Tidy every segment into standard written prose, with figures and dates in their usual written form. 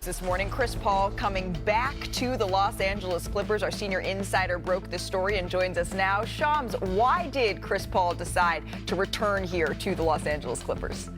This morning, Chris Paul coming back to the Los Angeles Clippers. Our senior insider broke this story and joins us now. Shams, why did Chris Paul decide to return here to the Los Angeles Clippers?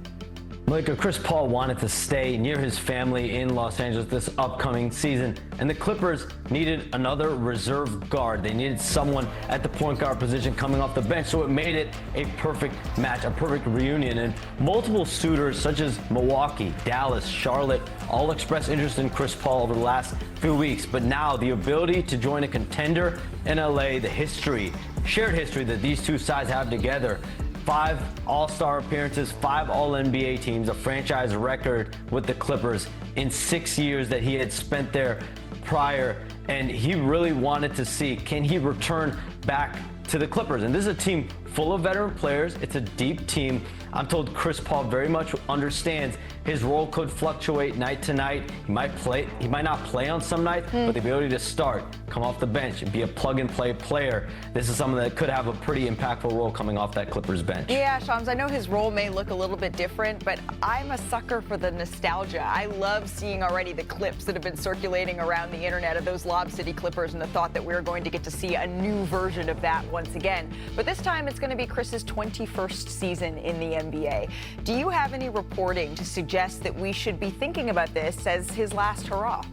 Malika, Chris Paul wanted to stay near his family in Los Angeles this upcoming season, and the Clippers needed another reserve guard. They needed someone at the point guard position coming off the bench, so it made it a perfect match, a perfect reunion. And multiple suitors such as Milwaukee, Dallas, Charlotte all expressed interest in Chris Paul over the last few weeks. But now the ability to join a contender in LA, the history, shared history that these two sides have together, 5 All-Star appearances, 5 All-NBA teams, a franchise record with the Clippers in 6 years that he had spent there prior. And he really wanted to see, can he return back to the Clippers? And this is a team full of veteran players. It's a deep team. I'm told Chris Paul very much understands his role could fluctuate night to night. He might not play on some nights, but the ability to start, come off the bench, and be a plug-and-play player, this is someone that could have a pretty impactful role coming off that Clippers bench. Yeah, Shams, I know his role may look a little bit different, but I'm a sucker for the nostalgia. I love seeing already the clips that have been circulating around the internet of those Lob City Clippers and the thought that we're going to get to see a new version of that once again. But this time it's going to be Chris's 21st season in the NBA. Do you have any reporting to suggest that we should be thinking about this as his last hurrah?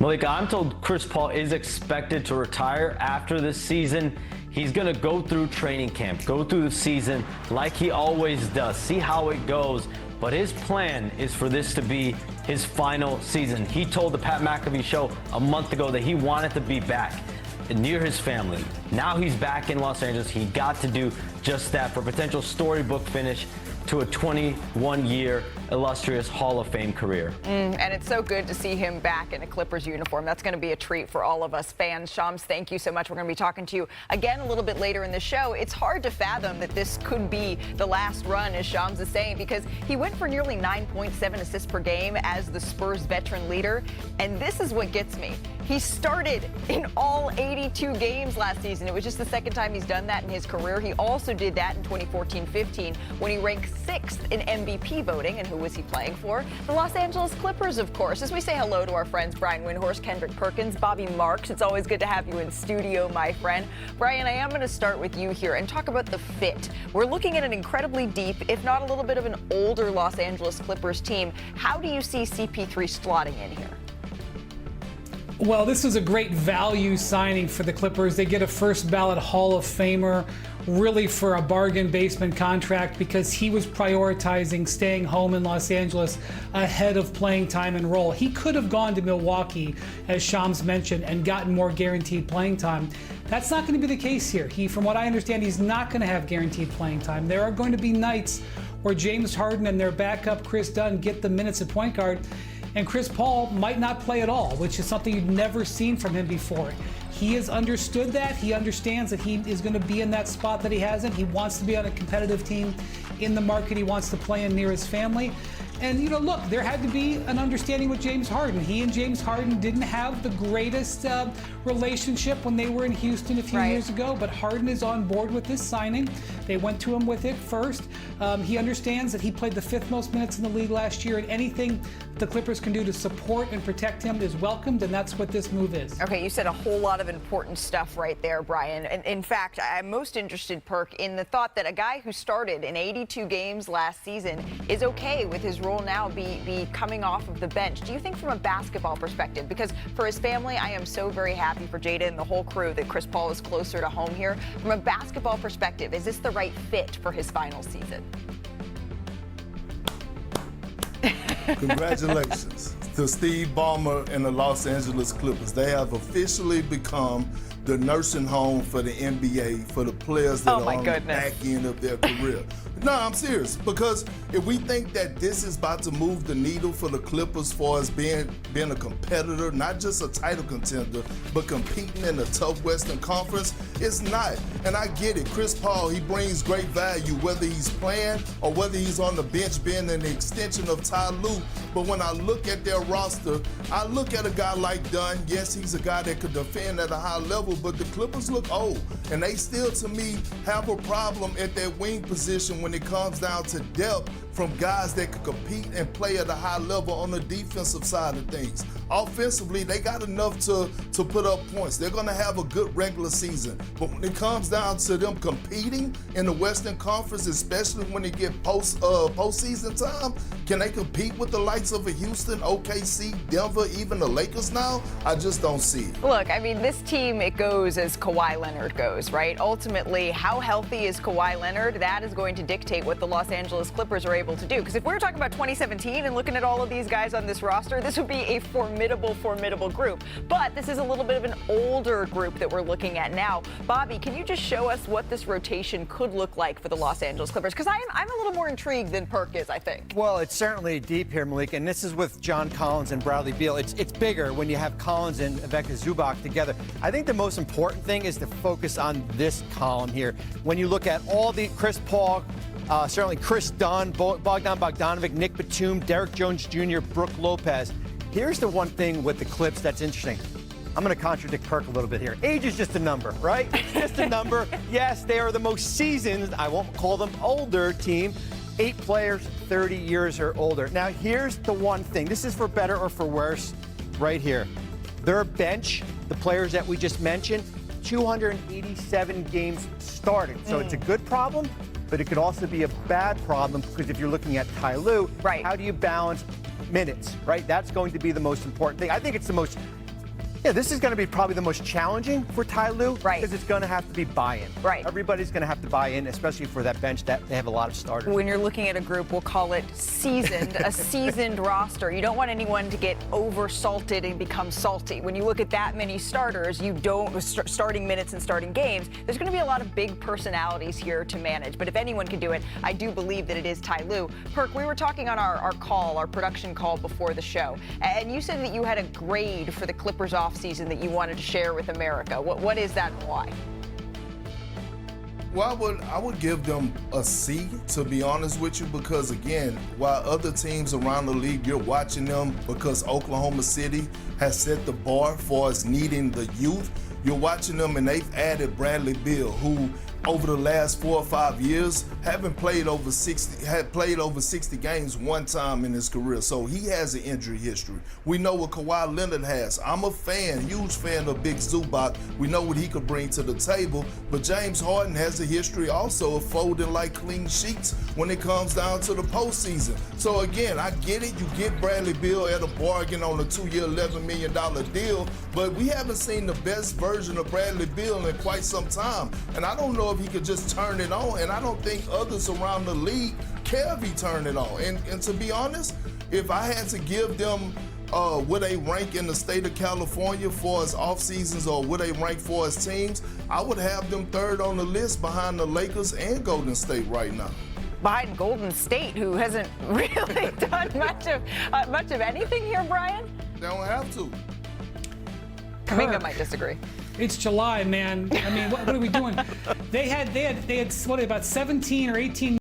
Malika, I'm told Chris Paul is expected to retire after this season. He's going to go through training camp, go through the season like he always does, see how it goes. But his plan is for this to be his final season. He told the Pat McAfee show a month ago that he wanted to be back near his family. Now he's back in Los Angeles. He got to do just that for a potential storybook finish to a 21-year illustrious Hall of Fame career. And it's so good to see him back in a Clippers uniform. That's going to be a treat for all of us fans. Shams, thank you so much. We're going to be talking to you again a little bit later in the show. It's hard to fathom that this could be the last run, as Shams is saying, because he went for nearly 9.7 assists per game as the Spurs veteran leader. And this is what gets me. He started in all 82 games last season. It was just the second time he's done that in his career. He also did that in 2014-15 when he ranked 6th in MVP voting. And who was he playing for? The Los Angeles Clippers, of course. As we say hello to our friends Brian Windhorst, Kendrick Perkins, Bobby Marks, it's always good to have you in studio, my friend. Brian, I am going to start with you here and talk about the fit. We're looking at an incredibly deep, if not a little bit of an older Los Angeles Clippers team. How do you see CP3 slotting in here? Well, this was a great value signing for the Clippers. They get a first ballot Hall of Famer, really for a bargain basement contract, because he was prioritizing staying home in Los Angeles ahead of playing time and role. He could have gone to Milwaukee, as Shams mentioned, and gotten more guaranteed playing time. That's not going to be the case here. From what I understand, he's not going to have guaranteed playing time. There are going to be nights where James Harden and their backup Chris Dunn get the minutes at point guard, and Chris Paul might not play at all, which is something you've never seen from him before. He has understood that. He understands that he is going to be in that spot that he hasn't. He wants to be on a competitive team in the market he wants to play in near his family. And, look, there had to be an understanding with James Harden. He and James Harden didn't have the greatest relationship when they were in Houston a few years ago, but Harden is on board with this signing. They went to him with it first. He understands that he played the 5th most minutes in the league last year, and anything the Clippers can do to support and protect him is welcomed, and that's what this move is. Okay, you said a whole lot of important stuff right there, Brian. And in fact, I'm most interested, Perk, in the thought that a guy who started in 82 games last season is okay with his role now be coming off of the bench. Do you think from a basketball perspective, because for his family, I am so very happy for Jada and the whole crew that Chris Paul is closer to home here. From a basketball perspective, is this the right fit for his final season? Congratulations to Steve Ballmer and the Los Angeles Clippers. They have officially become the nursing home for the NBA for the players that are on the back end of their career. No, I'm serious, because if we think that this is about to move the needle for the Clippers as far as being a competitor, not just a title contender, but competing in a tough Western Conference, it's not. And I get it. Chris Paul, he brings great value, whether he's playing or whether he's on the bench being an extension of Ty Lue. But when I look at their roster, I look at a guy like Dunn. Yes, he's a guy that could defend at a high level, but the Clippers look old. And they still, to me, have a problem at that wing position when it comes down to depth from guys that could compete and play at a high level on the defensive side of things. Offensively, they got enough to put up points. They're going to have a good regular season. But when it comes down to them competing in the Western Conference, especially when they get postseason time, can they compete with the likes of a Houston, OKC, Denver, even the Lakers now? I just don't see it. Look, I mean, this team, it goes as Kawhi Leonard goes, right? Ultimately, how healthy is Kawhi Leonard? That is going to dictate what the Los Angeles Clippers are able to do. Because if we were talking about 2017 and looking at all of these guys on this roster, this would be a formidable group. But this is a little bit of an older group that we're looking at now. Bobby, can you just show us what this rotation could look like for the Los Angeles Clippers? Because I'm a little more intrigued than Perk is, I think. Well, it's certainly deep here, Malik, and this is with John Collins and Bradley Beal. It's bigger when you have Collins and Ivica Zubac together. I think the most important thing is to focus on this column here. When you look at all the Chris Paul, certainly Chris Dunn, Bogdan Bogdanovic, Nick Batum, Derek Jones Jr., Brook Lopez. Here's the one thing with the Clips that's interesting. I'm going to contradict Perk a little bit here. Age is just a number, right? It's just a number. Yes, they are the most seasoned, I won't call them older team. 8 players, 30 years or older. Now, here's the one thing. This is for better or for worse right here. Their bench, the players that we just mentioned, 287 games started. So it's a good problem, but it could also be a bad problem because if you're looking at Ty Lue, right, how do you balance minutes, right? That's going to be the most important thing. I think it's the most, this is going to be probably the most challenging for Ty Lue, right, because it's going to have to be buy-in. Right. Everybody's going to have to buy in, especially for that bench that they have a lot of starters. When you're looking at a group, we'll call it seasoned, a seasoned roster. You don't want anyone to get over-salted and become salty. When you look at that many starters, you don't, starting minutes and starting games, there's going to be a lot of big personalities here to manage. But if anyone can do it, I do believe that it is Ty Lue. Perk, we were talking on our production call before the show, and you said that you had a grade for the Clippers offseason that you wanted to share with America. What is that and why? Well, I would give them a C, to be honest with you, because again, while other teams around the league, you're watching them because Oklahoma City has set the bar for us needing the youth. You're watching them and they've added Bradley Beal, who over the last 4 or 5 years had played over 60 games one time in his career. So he has an injury history. We know what Kawhi Leonard has. I'm a fan, huge fan of Big Zubac. We know what he could bring to the table. But James Harden has a history also of folding like clean sheets when it comes down to the postseason. So again, I get it. You get Bradley Beal at a bargain on a 2-year, $11 million deal, but we haven't seen the best version of Bradley Beal in quite some time. And I don't know if he could just turn it on, and I don't think others around the league care if he turn it on. And to be honest, if I had to give them would they rank in the state of California for as off seasons, or would they rank for as teams, I would have them third on the list behind the Lakers and Golden State right now. Behind Golden State, who hasn't really done much of anything here, Brian? They don't have to. Kuminga might disagree. It's July, man. I mean, what are we doing? They had what, about 17 or 18